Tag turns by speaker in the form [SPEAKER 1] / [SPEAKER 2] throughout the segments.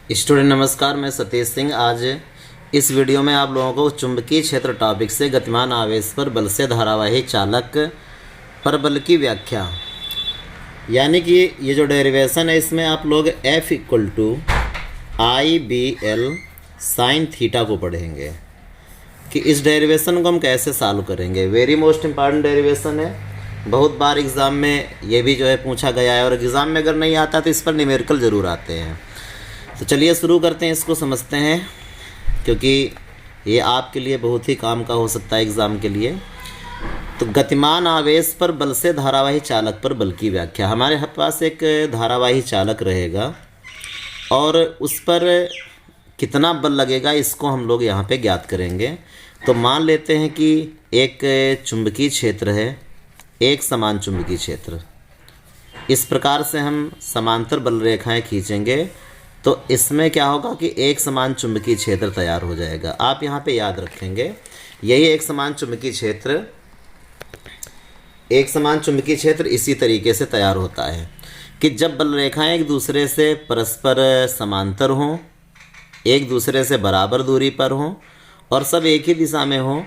[SPEAKER 1] Student नमस्कार, मैं सतीश सिंह। आज इस वीडियो में आप लोगों को चुंबकीय क्षेत्र टॉपिक से गतिमान आवेश पर बल से धारावाही चालक पर बल की व्याख्या, यानी कि ये जो डेरिवेशन है इसमें आप लोग F = IBL साइन थीटा को पढ़ेंगे कि इस डेरिवेशन को हम कैसे सॉल्व करेंगे। वेरी मोस्ट इम्पॉर्टेंट डेरिवेशन है, बहुत बार एग्ज़ाम में ये भी जो है पूछा गया है, और एग्ज़ाम में अगर नहीं आता तो इस पर न्यूमेरिकल ज़रूर आते हैं। तो चलिए शुरू करते हैं, इसको समझते हैं, क्योंकि ये आपके लिए बहुत ही काम का हो सकता है एग्ज़ाम के लिए। तो गतिमान आवेश पर बल से धारावाही चालक पर बल की व्याख्या। हमारे पास एक धारावाही चालक रहेगा और उस पर कितना बल लगेगा इसको हम लोग यहाँ पे ज्ञात करेंगे। तो मान लेते हैं कि एक चुंबकीय क्षेत्र है, एक समान चुंबकीय क्षेत्र। इस प्रकार से हम समांतर बल रेखाएं खींचेंगे तो इसमें क्या होगा कि एक समान चुंबकीय क्षेत्र तैयार हो जाएगा। आप यहाँ पे याद रखेंगे, यही एक समान चुंबकीय क्षेत्र, एक समान चुंबकीय क्षेत्र इसी तरीके से तैयार होता है कि जब बल रेखाएं एक दूसरे से परस्पर समांतर हों, एक दूसरे से बराबर दूरी पर हों और सब एक ही दिशा में हों,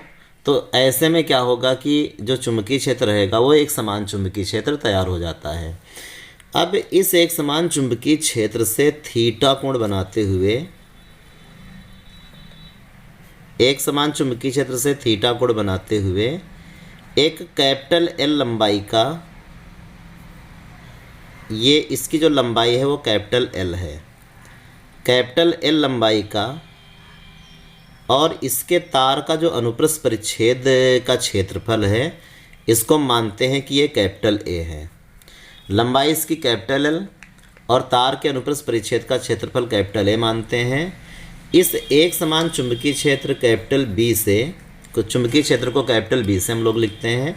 [SPEAKER 1] तो ऐसे में क्या होगा कि जो चुंबकीय क्षेत्र रहेगा वो एक समान चुंबकीय क्षेत्र तैयार हो जाता है। अब इस एक समान चुंबकीय क्षेत्र से थीटा कोण बनाते हुए, एक समान चुंबकीय क्षेत्र से थीटा कोण बनाते हुए एक कैपिटल L लंबाई का, ये इसकी जो लंबाई है वो कैपिटल L है, कैपिटल L लंबाई का, और इसके तार का जो अनुप्रस्थ परिच्छेद का क्षेत्रफल है इसको मानते हैं कि ये कैपिटल A है। लंबाई इसकी कैपिटल L और तार के अनुप्रस्थ परिच्छेद का क्षेत्रफल कैपिटल A मानते हैं। इस एक समान चुंबकीय क्षेत्र कैपिटल B से, कुछ चुंबकीय क्षेत्र को कैपिटल B से हम लोग लिखते हैं,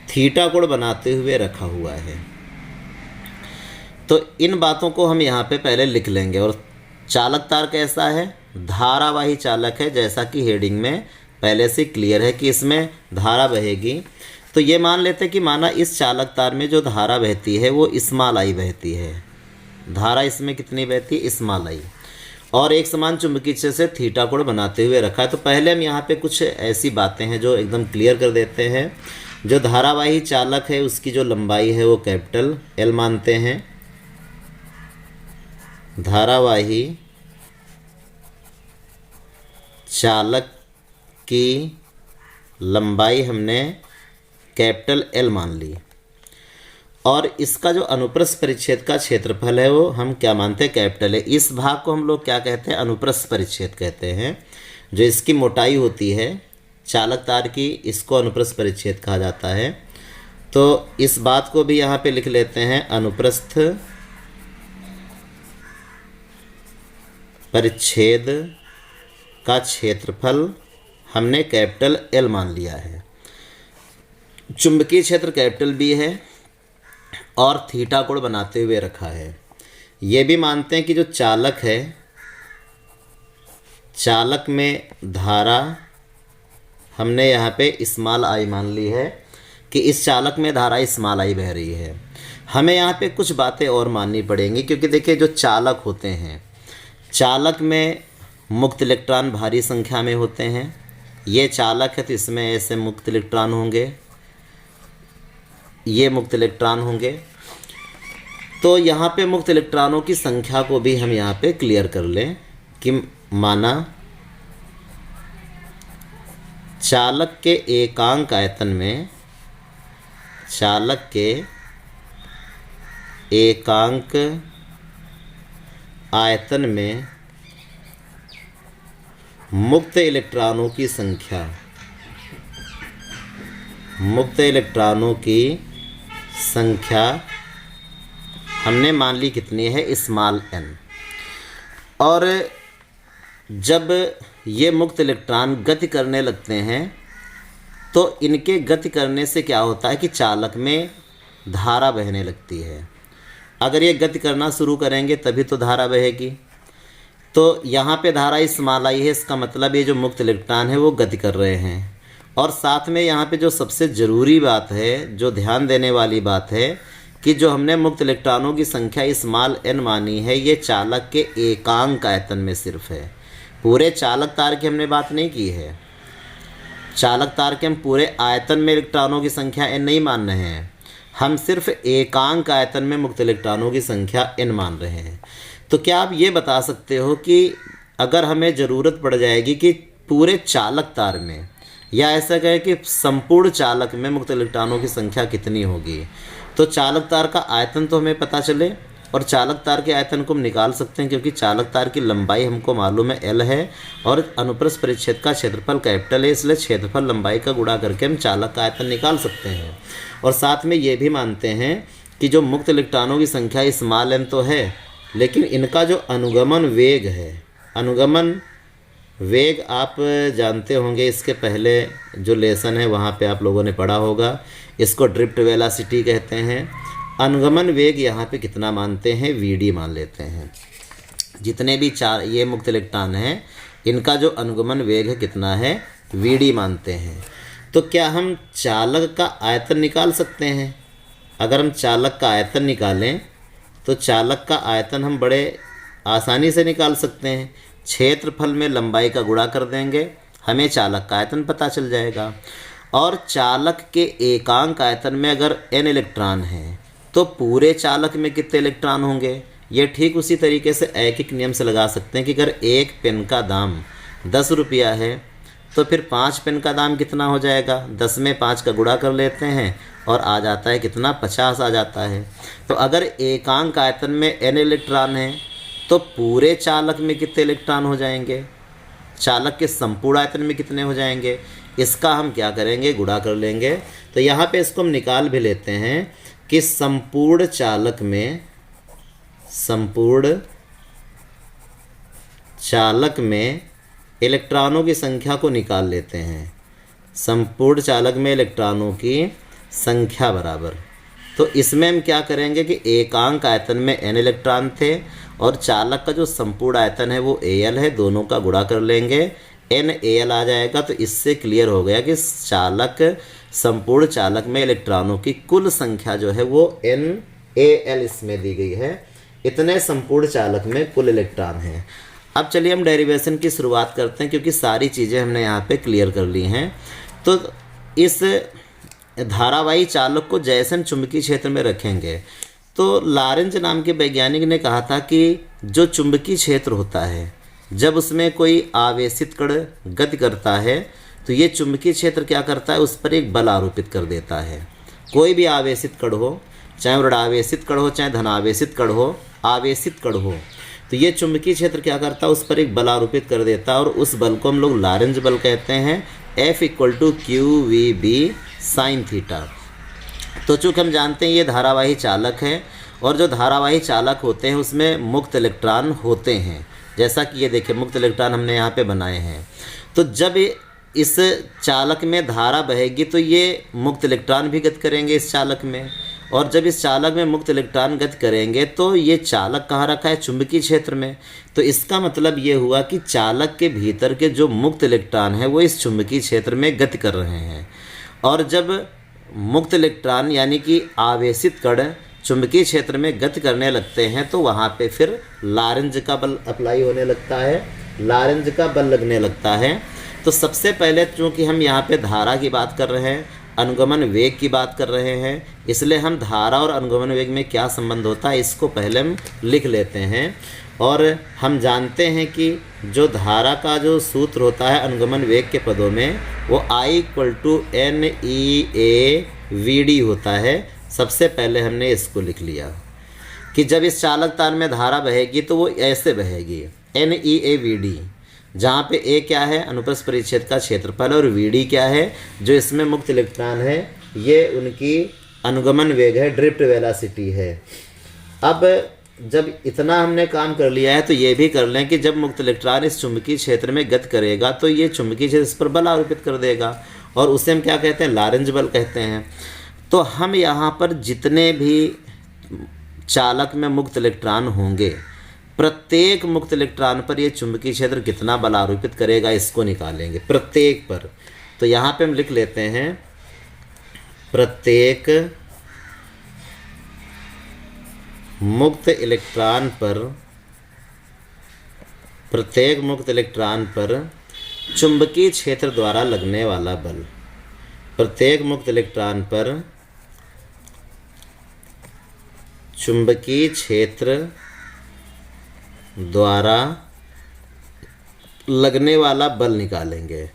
[SPEAKER 1] थीटा कोण बनाते हुए रखा हुआ है। तो इन बातों को हम यहाँ पे पहले लिख लेंगे। और चालक तार कैसा है? धारावाही चालक है, जैसा कि हेडिंग में पहले से क्लियर है कि इसमें धारा बहेगी। तो ये मान लेते हैं कि माना इस चालक तार में जो धारा बहती है वो स्मॉल आई बहती है। धारा इसमें कितनी बहती है? Small I. और एक समान चुंबकीय क्षेत्र से थीटा कोण बनाते हुए रखा है। तो पहले हम यहाँ पे कुछ ऐसी बातें हैं जो एकदम क्लियर कर देते हैं। जो धारावाही चालक है उसकी जो लंबाई है वो कैपिटल L मानते हैं। धारावाही चालक की लंबाई हमने कैपिटल L मान ली, और इसका जो अनुप्रस्थ परिच्छेद का क्षेत्रफल है वो हम क्या मानते हैं? कैपिटल है। इस भाग को हम लोग क्या कहते हैं? अनुप्रस्थ परिच्छेद कहते हैं। जो इसकी मोटाई होती है चालक तार की, इसको अनुप्रस्थ परिच्छेद कहा जाता है। तो इस बात को भी यहाँ पे लिख लेते हैं, अनुप्रस्थ परिच्छेद का क्षेत्रफल हमने कैपिटल L मान लिया है। चुंबकीय क्षेत्र कैपिटल B है और थीटा कोण बनाते हुए रखा है। ये भी मानते हैं कि जो चालक है, चालक में धारा हमने यहाँ पे स्मॉल आई मान ली है कि इस चालक में धारा स्मॉल आई बह रही है। हमें यहाँ पे कुछ बातें और माननी पड़ेंगी, क्योंकि देखिए जो चालक होते हैं, चालक में मुक्त इलेक्ट्रॉन भारी संख्या में होते हैं। ये चालक है तो इसमें ऐसे मुक्त इलेक्ट्रॉन होंगे, ये मुक्त इलेक्ट्रॉन होंगे। तो यहाँ पे मुक्त इलेक्ट्रॉनों की संख्या को भी हम यहाँ पे क्लियर कर लें कि माना चालक के एकांक आयतन में, चालक के एकांक आयतन में मुक्त इलेक्ट्रॉनों की संख्या, मुक्त इलेक्ट्रॉनों की संख्या हमने मान ली कितनी है? Small n। और जब ये मुक्त इलेक्ट्रॉन गति करने लगते हैं तो इनके गति करने से क्या होता है कि चालक में धारा बहने लगती है। अगर ये गति करना शुरू करेंगे तभी तो धारा बहेगी। तो यहाँ पे धारा स्मॉल आई है, इसका मतलब ये जो मुक्त इलेक्ट्रॉन है वो गति कर रहे हैं। और साथ में यहाँ पे जो सबसे ज़रूरी बात है, जो ध्यान देने वाली बात है कि जो हमने मुक्त इलेक्ट्रॉनों की संख्या स्मॉल n मानी है, ये चालक के एकांक आयतन में सिर्फ है। पूरे चालक तार की हमने बात नहीं की है। चालक तार के हम पूरे आयतन में इलेक्ट्रॉनों की संख्या n नहीं मान रहे हैं, हम सिर्फ एकांक आयतन में मुक्त इलेक्ट्रॉनों की संख्या n मान रहे हैं। तो क्या आप ये बता सकते हो कि अगर हमें ज़रूरत पड़ जाएगी कि पूरे चालक तार में, या ऐसा कहें कि संपूर्ण चालक में मुक्त इलेक्ट्रॉनों की संख्या कितनी होगी, तो चालक तार का आयतन तो हमें पता चले और चालक तार के आयतन को हम निकाल सकते हैं, क्योंकि चालक तार की लंबाई हमको मालूम है L है और अनुप्रस्थ परिच्छेद का क्षेत्रफल कैपिटल है, इसलिए क्षेत्रफल लंबाई का गुणा करके हम चालक का आयतन निकाल सकते हैं। और साथ में ये भी मानते हैं कि जो मुक्त इलेक्ट्रॉनों की संख्या स्मॉल n तो है, लेकिन इनका जो अनुगमन वेग है, अनुगमन वेग आप जानते होंगे, इसके पहले जो लेसन है वहाँ पे आप लोगों ने पढ़ा होगा, इसको ड्रिफ्ट वेलोसिटी कहते हैं। अनुगमन वेग यहाँ पे कितना मानते हैं, vd मान लेते हैं। जितने भी चार ये मुक्त इलेक्ट्रॉन हैं, इनका जो अनुगमन वेग है कितना है, vd मानते हैं। तो क्या हम चालक का आयतन निकाल सकते हैं? अगर हम चालक का आयतन निकालें तो चालक का आयतन हम बड़े आसानी से निकाल सकते हैं। क्षेत्रफल में लंबाई का गुणा कर देंगे, हमें चालक का आयतन पता चल जाएगा। और चालक के एकांक आयतन में अगर n इलेक्ट्रॉन हैं तो पूरे चालक में कितने इलेक्ट्रॉन होंगे, ये ठीक उसी तरीके से ऐकिक नियम से लगा सकते हैं कि अगर एक पेन का दाम 10 रुपया है तो फिर 5 पेन का दाम कितना हो जाएगा, 10 में 5 का गुणा कर लेते हैं और आ जाता है कितना, 50 आ जाता है। तो अगर एकांक आयतन में n इलेक्ट्रॉन है तो पूरे चालक में कितने इलेक्ट्रॉन हो जाएंगे, चालक के संपूर्ण आयतन में कितने हो जाएंगे, इसका हम क्या करेंगे, गुणा कर लेंगे। तो यहाँ पे इसको हम निकाल भी लेते हैं कि संपूर्ण चालक में इलेक्ट्रॉनों की संख्या को निकाल लेते हैं। संपूर्ण चालक में इलेक्ट्रॉनों की संख्या बराबर, तो इसमें हम क्या करेंगे कि एकांक आयतन में n इलेक्ट्रॉन थे और चालक का जो संपूर्ण आयतन है वो Al है, दोनों का गुणा कर लेंगे, NaL आ जाएगा। तो इससे क्लियर हो गया कि संपूर्ण चालक में इलेक्ट्रॉनों की कुल संख्या जो है वो NaL इसमें दी गई है। इतने संपूर्ण चालक में कुल इलेक्ट्रॉन हैं। अब चलिए हम डेरिवेशन की शुरुआत करते हैं, क्योंकि सारी चीज़ें हमने यहाँ पे क्लियर कर ली हैं। तो इस धारावाही चालक को जैसे हम चुंबकीय क्षेत्र में रखेंगे, तो लॉरेंज नाम के वैज्ञानिक ने कहा था कि जो चुंबकीय क्षेत्र होता है, जब उसमें कोई आवेशित कण गति करता है तो ये चुंबकीय क्षेत्र क्या करता है, उस पर एक बल आरोपित कर देता है। कोई भी आवेशित कण हो, चाहे ऋणावेशित कण हो चाहे धनावेशित कण हो, आवेशित कण हो, तो ये चुंबकीय क्षेत्र क्या करता है, उस पर एक बल आरोपित कर देता है और उस बल को हम लोग लॉरेंज बल कहते हैं। F = QVB sin theta. तो चूँकि हम जानते हैं ये धारावाही चालक है और जो धारावाही चालक होते हैं उसमें मुक्त इलेक्ट्रॉन होते हैं, जैसा कि ये देखिए मुक्त इलेक्ट्रॉन हमने यहाँ पे बनाए हैं। तो जब इस चालक में धारा बहेगी तो ये मुक्त इलेक्ट्रॉन भी गति करेंगे इस चालक में, और जब इस चालक में मुक्त इलेक्ट्रॉन गति करेंगे तो ये चालक कहाँ रखा है, चुंबकीय क्षेत्र में। तो इसका मतलब ये हुआ कि चालक के भीतर के जो मुक्त इलेक्ट्रॉन है वो इस चुंबकीय क्षेत्र में गति कर रहे हैं। और जब मुक्त इलेक्ट्रॉन यानी कि आवेशित कण चुंबकीय क्षेत्र में गति करने लगते हैं तो वहाँ पे फिर लॉरेंज का बल अप्लाई होने लगता है, लॉरेंज का बल लगने लगता है। तो सबसे पहले चूँकि हम यहाँ पे धारा की बात कर रहे हैं, अनुगमन वेग की बात कर रहे हैं, इसलिए हम धारा और अनुगमन वेग में क्या संबंध होता है इसको पहले हम लिख लेते हैं। और हम जानते हैं कि जो धारा का जो सूत्र होता है अनुगमन वेग के पदों में, वो I = NeAVd होता है। सबसे पहले हमने इसको लिख लिया कि जब इस चालक तार में धारा बहेगी तो वो ऐसे बहेगी, NeAVd, जहाँ पे A क्या है, अनुप्रस्थ परिच्छेद का क्षेत्रफल, और Vd क्या है, जो इसमें मुक्त इलेक्ट्रॉन है, ये उनकी अनुगमन वेग है, ड्रिफ्ट वेलोसिटी है। अब जब इतना हमने काम कर लिया है तो ये भी कर लें कि जब मुक्त इलेक्ट्रॉन इस चुंबकीय क्षेत्र में गति करेगा तो ये चुंबकीय क्षेत्र इस पर बल आरोपित कर देगा और उसे हम क्या कहते हैं, लॉरेंज बल कहते हैं। तो हम यहाँ पर जितने भी चालक में मुक्त इलेक्ट्रॉन होंगे, प्रत्येक मुक्त इलेक्ट्रॉन पर ये चुंबकीय क्षेत्र कितना बल आरोपित करेगा इसको निकालेंगे, प्रत्येक पर। तो यहाँ पे हम लिख लेते हैं प्रत्येक मुक्त इलेक्ट्रॉन पर, प्रत्येक मुक्त इलेक्ट्रॉन पर चुंबकीय क्षेत्र द्वारा लगने वाला बल, प्रत्येक मुक्त इलेक्ट्रॉन पर चुंबकीय क्षेत्र द्वारा लगने वाला बल निकालेंगे।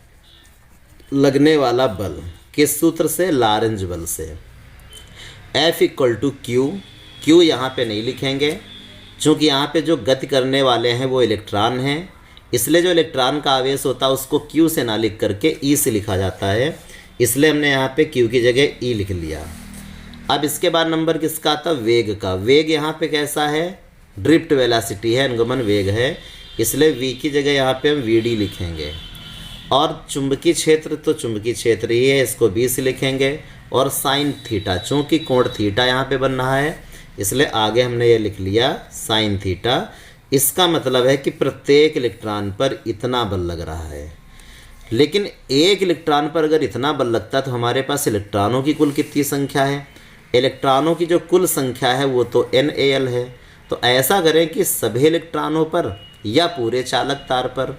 [SPEAKER 1] लगने वाला बल किस सूत्र से? लॉरेंज बल से। F equal to Q, Q यहाँ पे नहीं लिखेंगे क्योंकि यहाँ पे जो गति करने वाले हैं वो इलेक्ट्रॉन हैं, इसलिए जो इलेक्ट्रॉन का आवेश होता है उसको क्यू से ना लिख करके ई से लिखा जाता है, इसलिए हमने यहाँ पे क्यू की जगह ई लिख लिया। अब इसके बाद नंबर किसका आता? वेग का। वेग यहाँ पे कैसा है? ड्रिफ्ट वेलोसिटी है, अनुगमन वेग है, इसलिए v की जगह यहाँ पे हम vd लिखेंगे। और चुंबकीय क्षेत्र तो चुंबकीय क्षेत्र ही है, इसको b से लिखेंगे। और साइन थीटा, चूँकि कोण थीटा यहाँ पे बन रहा है इसलिए आगे हमने ये लिख लिया साइन थीटा। इसका मतलब है कि प्रत्येक इलेक्ट्रॉन पर इतना बल लग रहा है। लेकिन एक इलेक्ट्रॉन पर अगर इतना बल लगता तो हमारे पास इलेक्ट्रॉनों की कुल कितनी संख्या है? इलेक्ट्रॉनों की जो कुल संख्या है वो तो NaL है। तो ऐसा करें कि सभी इलेक्ट्रॉनों पर या पूरे चालक तार पर,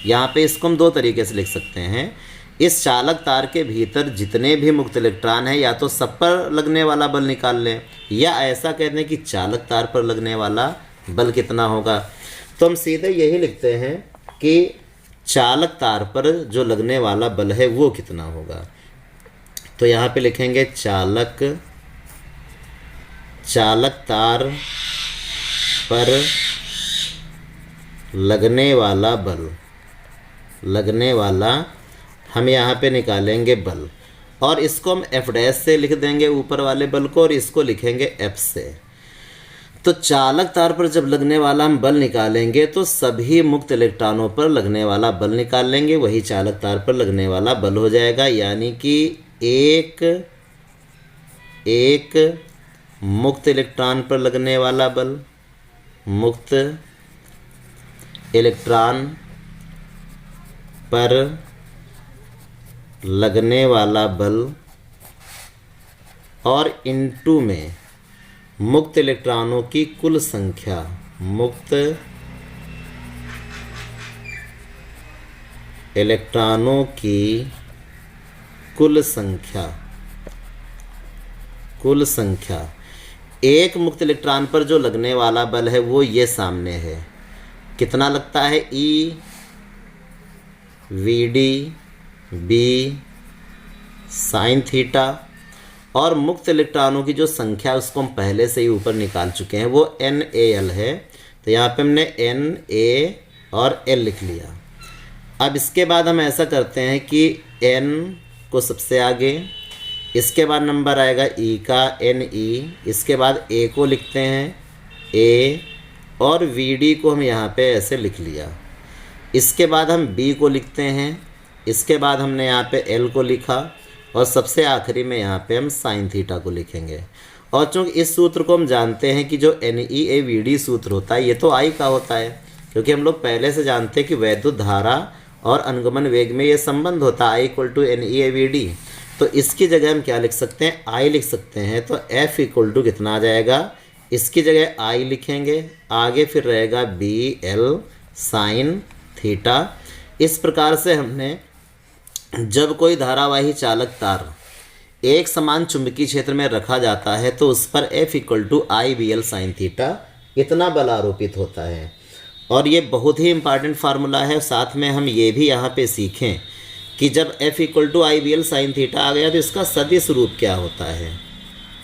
[SPEAKER 1] यहाँ पे इसको हम दो तरीके से लिख सकते हैं। इस चालक तार के भीतर जितने भी मुक्त इलेक्ट्रॉन हैं या तो सब पर लगने वाला बल निकाल लें, या ऐसा कह दें कि चालक तार पर लगने वाला बल कितना होगा। तो हम सीधे यही लिखते हैं कि चालक तार पर जो लगने वाला बल है वो कितना होगा। तो यहाँ पे लिखेंगे चालक तार पर लगने वाला बल, लगने वाला हम यहाँ पे निकालेंगे बल, और इसको हम F डैश से लिख देंगे ऊपर वाले बल को, और इसको लिखेंगे F से। तो चालक तार पर जब लगने वाला हम बल निकालेंगे तो सभी मुक्त इलेक्ट्रॉनों पर लगने वाला बल निकाल लेंगे, वही चालक तार पर लगने वाला बल हो जाएगा। यानी कि एक मुक्त इलेक्ट्रॉन पर लगने वाला बल, मुक्त इलेक्ट्रॉन पर लगने वाला बल, और इनटू में मुक्त इलेक्ट्रॉनों की कुल संख्या, मुक्त इलेक्ट्रॉनों की कुल संख्या, कुल संख्या। एक मुक्त इलेक्ट्रॉन पर जो लगने वाला बल है वो ये सामने है, कितना लगता है? E V D B sine theta. और मुक्त इलेक्ट्रॉनों की जो संख्या उसको हम पहले से ही ऊपर निकाल चुके हैं, वो NaL है। तो यहाँ पे हमने Na और L लिख लिया। अब इसके बाद हम ऐसा करते हैं कि N को सबसे आगे, इसके बाद नंबर आएगा E का, Ne, इसके बाद A को लिखते हैं A, और Vd को हम यहाँ पे ऐसे लिख लिया। इसके बाद हम B को लिखते हैं, इसके बाद हमने यहाँ पे L को लिखा, और सबसे आखिरी में यहाँ पे हम साइन थीटा को लिखेंगे। और चूँकि इस सूत्र को हम जानते हैं कि जो NeAVd सूत्र होता है ये तो I का होता है, क्योंकि हम लोग पहले से जानते हैं कि वैद्युत धारा और अनुगमन वेग में ये संबंध होता है I = NeAVd। तो इसकी जगह हम क्या लिख सकते हैं? I लिख सकते हैं। तो F = कितना आ जाएगा? इसकी जगह I लिखेंगे, आगे फिर रहेगा BL साइन थीटा। इस प्रकार से हमने जब कोई धारावाही चालक तार एक समान चुंबकीय क्षेत्र में रखा जाता है तो उस पर F = IBL साइन थीटा इतना बल आरोपित होता है। और ये बहुत ही इम्पॉर्टेंट फार्मूला है। साथ में हम ये भी यहाँ पे सीखें कि जब F = IBL साइन थीटा आ गया तो इसका सदिश रूप क्या होता है,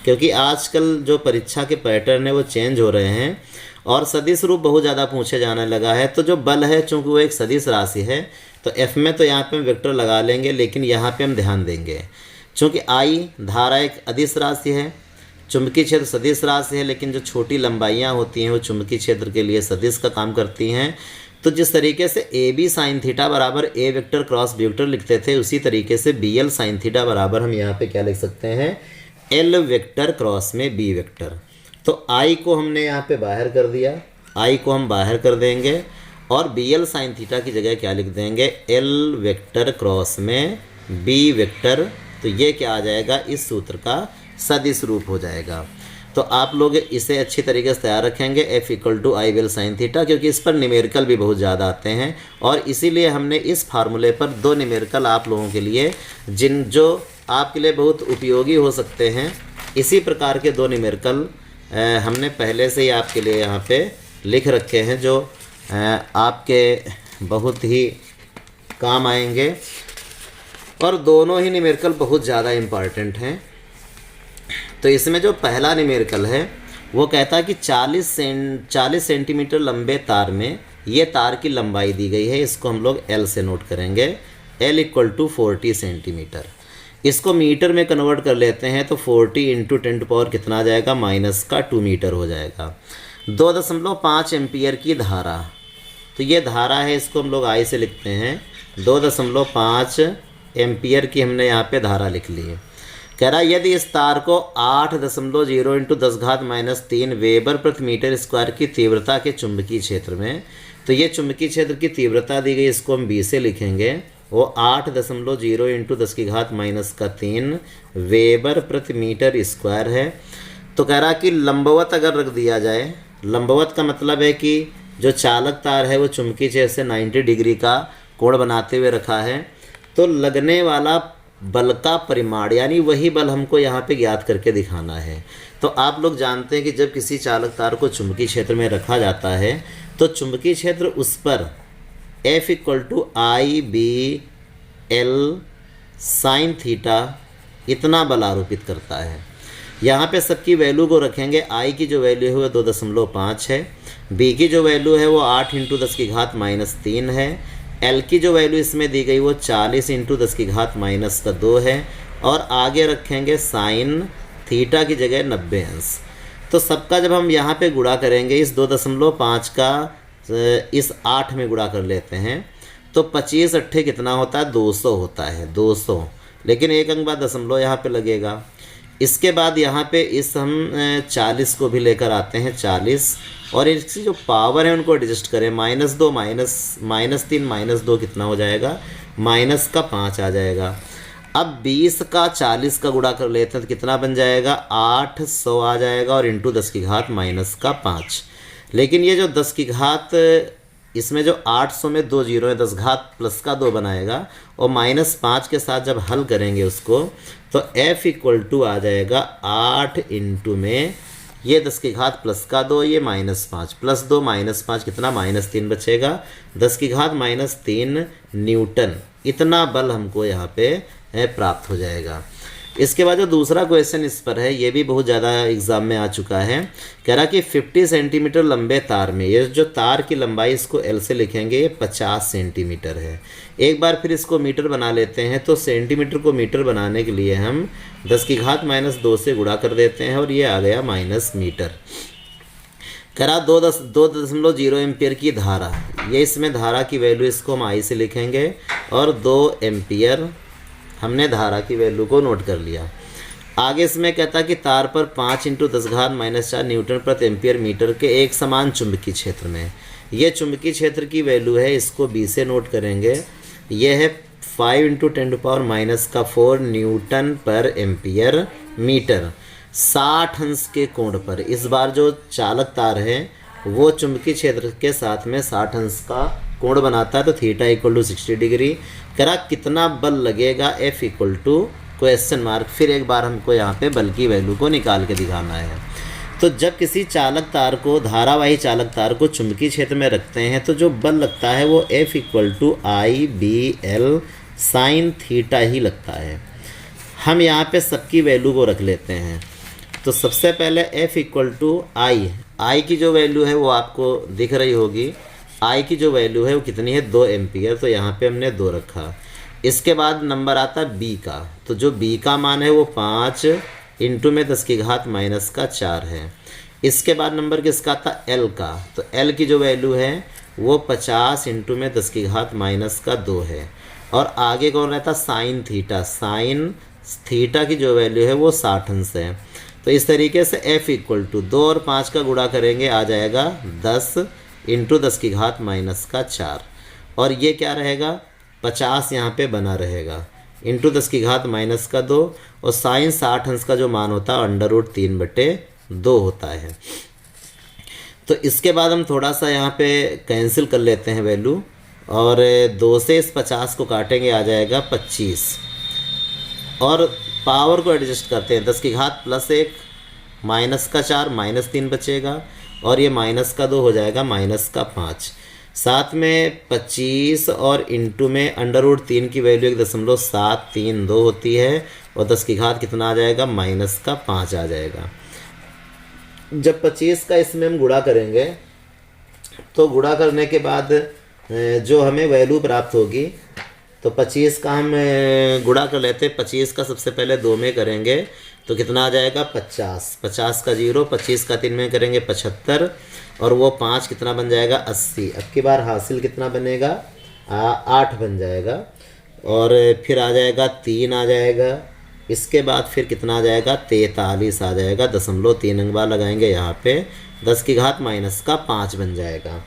[SPEAKER 1] क्योंकि आजकल जो परीक्षा के पैटर्न है वो चेंज हो रहे हैं और सदिश रूप बहुत ज़्यादा पूछे जाने लगा है। तो जो बल है चूँकि वो एक सदिश राशि है तो F में तो यहाँ पे हम वेक्टर लगा लेंगे, लेकिन यहाँ पे हम ध्यान देंगे चूँकि I धारा एक अदिश राशि है, चुंबकीय क्षेत्र सदिश राशि है, लेकिन जो छोटी लंबाइयाँ होती हैं वो चुंबकीय क्षेत्र के लिए सदिश का काम करती हैं। तो जिस तरीके से AB साइन थीटा बराबर A vector cross B vector लिखते थे, उसी तरीके से BL साइन थीटा बराबर हम यहाँ पे क्या लिख सकते हैं? L वेक्टर क्रॉस में B वेक्टर। तो I को हमने यहाँ पे बाहर कर दिया, I को हम बाहर कर देंगे और BL साइन थीटा की जगह क्या लिख देंगे? L वेक्टर क्रॉस में B वेक्टर। तो ये क्या आ जाएगा? इस सूत्र का सदिश रूप हो जाएगा। तो तो आप लोग इसे अच्छी तरीके से तैयार रखेंगे F equal to I well sine theta, क्योंकि इस पर न्यूमेरिकल भी बहुत ज़्यादा आते हैं और इसीलिए हमने इस फार्मूले पर दो न्यूमेरिकल आप लोगों के लिए जो आपके लिए बहुत उपयोगी हो सकते हैं, इसी प्रकार के दो न्यूमेरिकल हमने पहले से ही आपके लिए यहाँ पे लिख रखे हैं, जो आपके बहुत ही काम आएंगे और दोनों ही न्यूमेरिकल बहुत ज़्यादा इम्पॉर्टेंट हैं। तो इसमें जो पहला न्यूमेरिकल है वो कहता है कि 40 सेंटीमीटर लंबे तार में ये तार की लंबाई दी गई है, इसको हम लोग L से नोट करेंगे, L इक्वल टू 40 सेंटीमीटर। इसको मीटर में कन्वर्ट कर लेते हैं तो 40 इंटू 10 पावर कितना आ जाएगा, माइनस का 2 मीटर हो जाएगा। 2.5 एम्पियर की धारा, तो ये धारा है, इसको हम लोग I से लिखते हैं, 2.5 एम्पियर की हमने यहाँ पे धारा लिख ली है। कह रहा है यदि इस तार को 8.0 इंटू 10⁻³ वेबर प्रति मीटर स्क्वायर की तीव्रता के चुंबकीय क्षेत्र में, तो ये चुंबकीय क्षेत्र की तीव्रता दी गई, इसको हम B से लिखेंगे, वो 8.0 इंटू 10⁻³ वेबर प्रति मीटर स्क्वायर है। तो कह रहा कि लंबवत अगर रख दिया जाए, लंबवत का मतलब है कि जो चालक तार है वो चुंबकीय क्षेत्र से 90 डिग्री का कोण बनाते हुए रखा है, तो लगने वाला बल का परिमाण यानी वही बल हमको यहाँ पे ज्ञात करके दिखाना है। तो आप लोग जानते हैं कि जब किसी चालक तार को चुंबकीय क्षेत्र में रखा जाता है तो चुंबकीय क्षेत्र उस पर F equal to I B L sine theta इतना बल आरोपित करता है। यहाँ पे सबकी वैल्यू को रखेंगे, I की जो वैल्यू है वो 2.5 है, B की जो वैल्यू है वो 8 इंटू 10⁻³ है, L की जो वैल्यू इसमें दी गई वो 40 इंटू 10⁻² है और आगे रखेंगे साइन थीटा की जगह 90 अंश। तो सबका जब हम यहाँ पे गुणा करेंगे, इस 2.5 का इस 8 में गुणा कर लेते हैं तो 25 अट्ठे कितना होता है, 200 होता है, 200, लेकिन एक अंक बाद दशमलव यहाँ पे लगेगा। इसके बाद यहाँ पे इस हम 40 को भी लेकर आते हैं, 40, और इसकी जो पावर है उनको एडजस्ट करें, -2 -3 -2 कितना हो जाएगा, -5 आ जाएगा। अब 20 का 40 का गुणा कर लेते हैं तो कितना बन जाएगा, 800 आ जाएगा और इंटू 10⁻⁻5। लेकिन ये जो 10 इसमें जो 800 में 2 जीरो है, 10⁻+2 बनाएगा और -5 के साथ जब हल करेंगे उसको तो F इक्वल टू आ जाएगा 8 इंटू में ये 10⁻+2, ये -5 +2 -5 कितना, -3 बचेगा, 10⁻³ न्यूटन, इतना बल हमको यहाँ पे प्राप्त हो जाएगा। इसके बाद जो दूसरा क्वेश्चन इस पर है, ये भी बहुत ज़्यादा एग्जाम में आ चुका है। कह रहा कि 50 सेंटीमीटर लंबे तार में, ये जो तार की लंबाई इसको L से लिखेंगे, ये 50 सेंटीमीटर है। एक बार फिर इसको मीटर बना लेते हैं, तो सेंटीमीटर को मीटर बनाने के लिए हम 10⁻² से गुणा कर देते हैं और ये आ गया मीटर। कह रहा 2.0 एम्पियर की धारा, ये इसमें धारा की वैल्यू इसको हम I से लिखेंगे और 2 एम्पियर हमने धारा की वैल्यू को नोट कर लिया। आगे इसमें कहता कि तार पर 5 इंटू 10⁻⁻4 न्यूटन प्रति एम्पियर मीटर के एक समान चुंबकीय क्षेत्र में, ये चुंबकीय क्षेत्र की वैल्यू है, इसको B से नोट करेंगे, यह है 5 इंटू 10⁻⁻4 न्यूटन पर एम्पियर मीटर 60 अंश के कोण पर। इस बार जो चालक तार है वो चुंबकीय क्षेत्र के साथ में 60 अंश का कोण बनाता है, तो थीटा इक्वल टू 60 डिग्री। करा कितना बल लगेगा, F equal to question mark. फिर एक बार हमको यहाँ पे बल की वैल्यू को निकाल के दिखाना है। तो जब किसी चालक तार को, धारावाही चालक तार को चुंबकीय क्षेत्र में रखते हैं तो जो बल लगता है वो F equal to I B L sine theta ही लगता है। हम यहाँ पे सबकी वैल्यू को रख लेते हैं। तो सबसे पहले F इक्वल टू आई की जो वैल्यू है वो आपको दिख रही होगी। I की जो वैल्यू है वो कितनी है, 2 एम्पियर, तो यहाँ पे हमने 2 रखा। इसके बाद नंबर आता है B का, तो जो B का मान है वो 5 इंटू में 10⁻⁻4 है। इसके बाद नंबर किसका आता है, L का, तो L की जो वैल्यू है वो 50 इंटू में 10⁻⁻2 है। और आगे कौन रहता, साइन थीटा, साइन थीटा की जो वैल्यू है वो 60 अंश है। तो इस तरीके से F इक्वल टू 2 और 5 का गुणा करेंगे, आ जाएगा 10 इंटू 10⁻⁻4 और ये क्या रहेगा, 50 यहाँ पे बना रहेगा, इंटू 10⁻⁻2 और साइन 60 अंश का जो मान होता है √3/2 2 होता है। तो इसके बाद हम थोड़ा सा यहाँ पे कैंसिल कर लेते हैं वैल्यू, और 2 से इस 50 को काटेंगे, आ जाएगा 25। और पावर को एडजस्ट करते हैं, 10 की घात +1 -4 -3 बचेगा, और ये -2 हो जाएगा -5। साथ में 25 और इंटू में √3 की वैल्यू 1.732 होती है, और 10 की घात कितना आ जाएगा, -5 आ जाएगा। जब 25 का इसमें हम गुणा करेंगे तो गुणा करने के बाद जो हमें वैल्यू प्राप्त होगी, तो 25 का हम गुणा कर लेते हैं। 25 का सबसे पहले 2 में करेंगे तो कितना आ जाएगा, 50। 50 का 0, 25 का 3 में करेंगे 75, और वो 5 कितना बन जाएगा, 80। अब की बार हासिल कितना बनेगा, 8 बन जाएगा, और फिर आ जाएगा 3 आ जाएगा। इसके बाद फिर कितना आ जाएगा, 43 आ जाएगा। 0.3 अंक बार लगाएंगे यहाँ पे, 10 की घात -5 बन जाएगा।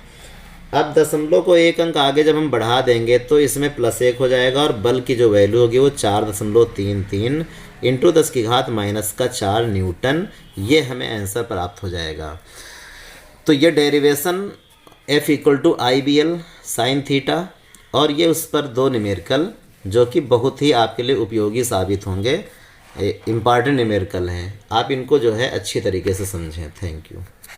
[SPEAKER 1] अब दशमलव को 1 अंक आगे जब हम बढ़ा देंगे तो इसमें +1 हो जाएगा, और बल की जो वैल्यू होगी वो 4.33 इंटू 10 की घात -4 न्यूटन, ये हमें आंसर प्राप्त हो जाएगा। तो ये derivation F = IBL sin theta, और ये उस पर 2 न्यूमेरिकल जो कि बहुत ही आपके लिए उपयोगी साबित होंगे, इम्पॉर्टेंट न्यूमेरिकल हैं। आप इनको जो है अच्छी तरीके से समझें। Thank you.